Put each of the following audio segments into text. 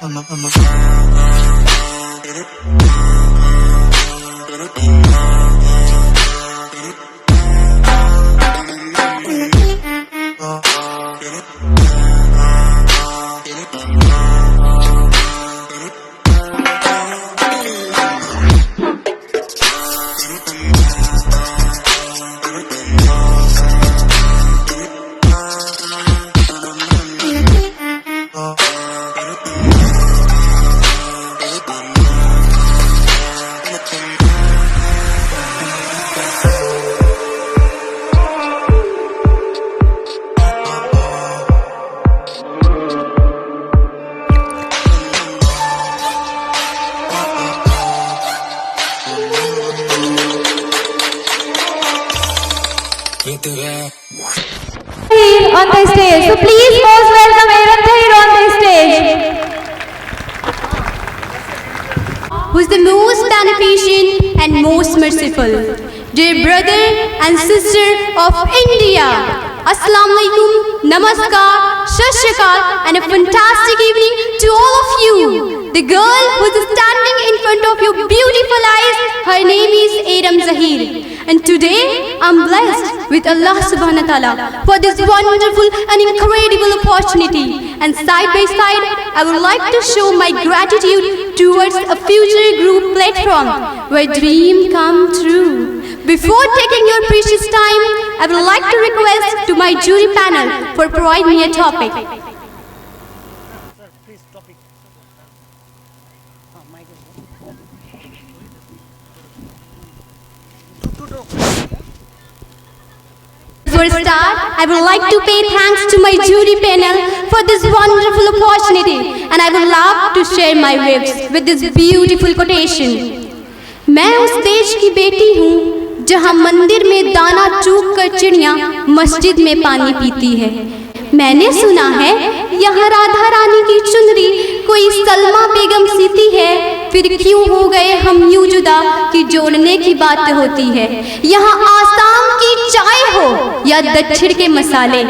On the stage, so please most welcome Aaron Tahir on the stage, who is the most beneficent and most merciful. Dear brother and sister of India, Assalamu alaikum, namaskar, shat shri akal, and a fantastic evening to all of you. The girl who is standing in front of your beautiful eyes, her name is Aaron Tahir. And today, I'm blessed with Allah subhanahu wa ta'ala for this wonderful and incredible opportunity. And side by side, I would like to show my gratitude towards a future group platform where dreams come true. Before taking your precious time, I would like to request to my jury panel for providing me a topic. For a start, I would like to pay thanks to my jury panel for this wonderful opportunity, and I would love to share my vibes with this beautiful quotation. मैं उस देश की बेटी हूँ जहाँ मंदिर में दाना चूक कर चिड़िया मस्जिद में पानी पीती है। मैंने सुना है यहाँ राधा रानी की चुनरी कोई सलमा बेगम सीती है, फिर क्यों हो गए हम यूं जुदा कि जोड़ने की बात होती है। यहाँ आसाम की चाय हो या दक्षिण के मसाले,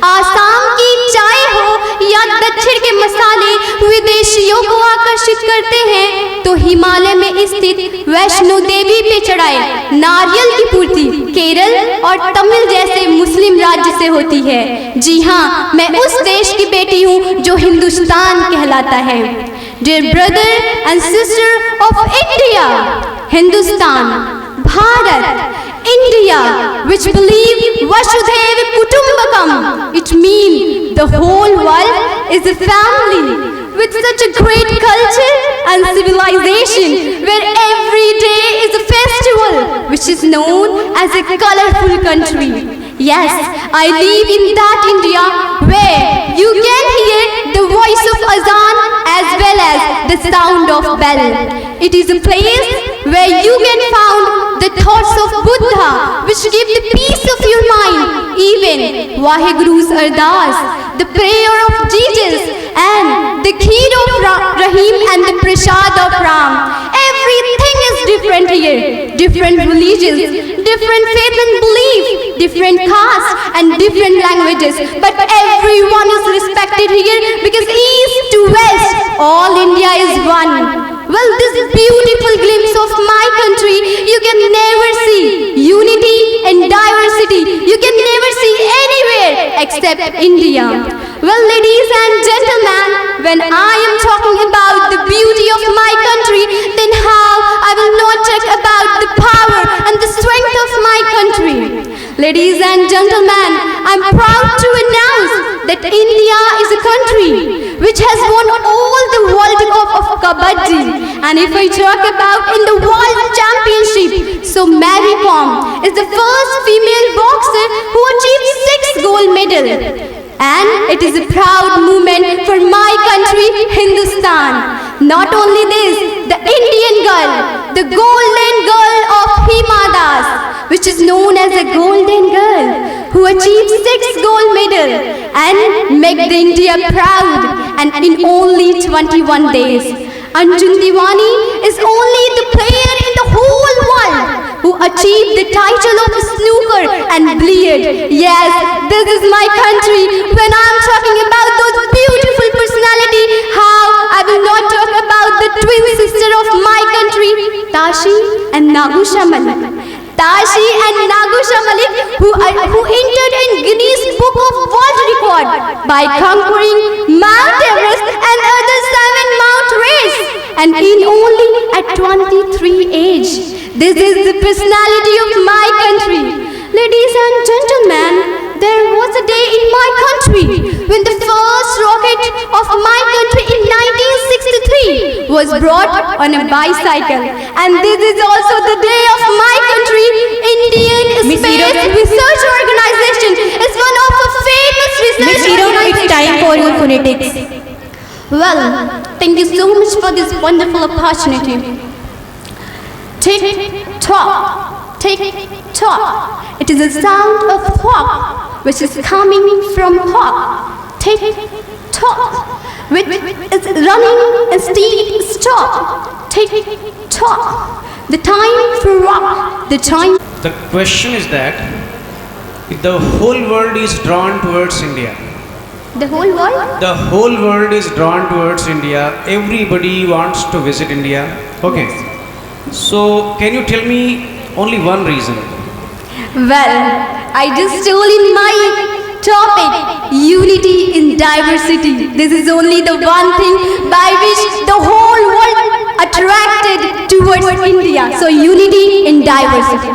आसाम की चाय हो या दक्षिण के मसाले विदेशियों को आकर्षित करते हैं, तो हिमालय में स्थित वैष्णो देवी पे चढ़ाए नारियल की पूर्ति केरल और तमिल जैसे मुस्लिम राज्य से होती है। जी हाँ, मैं उस देश की बेटी हूँ जो हिंदुस्तान कहलाता है। Dear brother and sister of India, Hindustan, Bharat, India, which believe Vasudhaiv Kutumbakam, it means the whole world is a family, with such a great culture and civilization, where every day is a festival, which is known as a colorful country. Yes, I live in that India where you can hear the voice of azan as well as the sound of bell. It is a place where you can find the thoughts of Buddha, which give the peace of your mind, even Vaheguru's Ardas, the prayer of Jesus, and the Kheer of Rahim and the Prasad of Ram. Everything is different here. Different religions, different faith and belief, different castes and different languages. But everyone is respected here because east to west, all India is one. Well, this beautiful glimpse of my country, you can never see. Unity and diversity, you can never see anywhere except India. Well, ladies and gentlemen, when I am talking about the beauty of my country, then how I will not talk about the power and the strength of my country. Ladies and gentlemen, I'm proud to announce that India is a country which has won all the World Cup of Kabaddi. And if I talk about in the World Championship, so Mary Kom is the first female boxer who achieved 6 gold medals. And it is a proud moment for my country, Hindustan. Not only this, the Indian girl, the golden girl of Hima Das, which is known as a golden girl, who achieved 6 gold medals and make the India proud, and in only 21 days. Anjum Diwani is only the player in the whole world who achieved the title of snooker and billiard. Yes, this is my country. When I'm talking about those beautiful personality, how I will not Tashi and Nagusha Malik. Tashi and Nagusha Malik, who entered in Guinness Book of World Record by conquering Mount Everest and other 7 Mount race, and in only at 23 age. This is the personality of my country. Ladies and gentlemen, there was a day in my country when the first rocket of my country in 1963 was brought on a bicycle. And this is also the day of my country. Indian Space Research Organization is one of the famous research organizations. It's time for your phonetics. Well, thank you so much for this wonderful opportunity. Tick tock, tick tock. It is a sound of clock which is coming from clock. Tick tock, which is running and steady stop. Tick tock. The time for rock. The time. The question is that if the whole world is drawn towards India, The whole world. the whole world is drawn towards India, everybody wants to visit India. Okay. So can you tell me only one reason? Well, I just told in my topic, unity in diversity. This is only the one thing by which the whole world attracted towards India. So unity in diversity.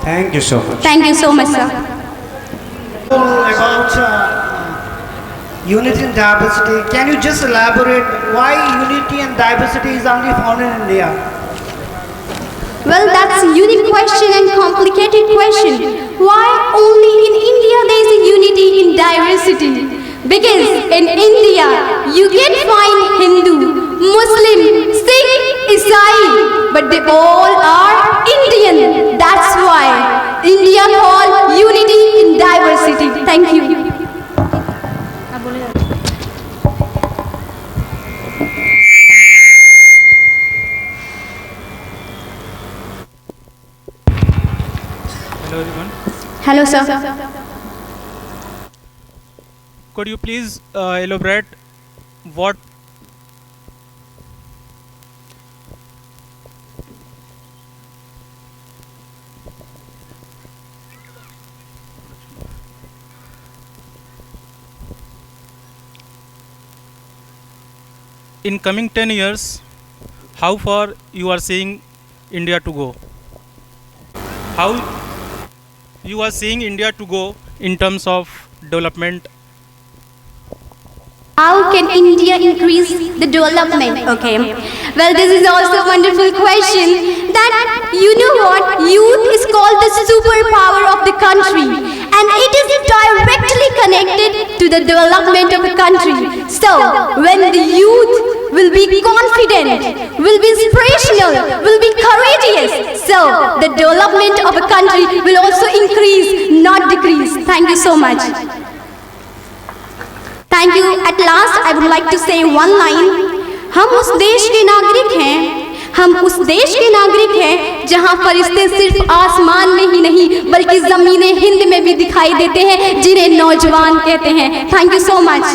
Thank you so much. Thank you so much, sir. About unity and diversity, can you just elaborate why unity and diversity is only found in India? Well, that's a unique question and complicated question. Why only in India there is a unity in diversity? Because in India you can find Hindu, Muslim, Sikh, Isai, but they all are Indian. That's why India called unity in diversity. Thank you. Hello everyone. Hello, sir. Could you please elaborate what in coming 10 years, how far you are seeing India to go? How you are seeing India to go in terms of development? How can India increase the development? Okay. Well, this is also a wonderful question. That you know what? Youth is called the superpower of the country, and it is directly connected to the development of the country. So, when the youth will be confident, will be inspirational, will be courageous, so the development of a country will also increase, not decrease. Thank you so much. Thank you. At last, I would like to say one line. हम उस देश के नागरिक हैं, हम उस देश के नागरिक हैं जहां फरिश्ते सिर्फ आसमान में ही नहीं बल्कि ज़मीन हिंद में भी दिखाई देते हैं, जिन्हें नौजवान कहते हैं. Thank you so much.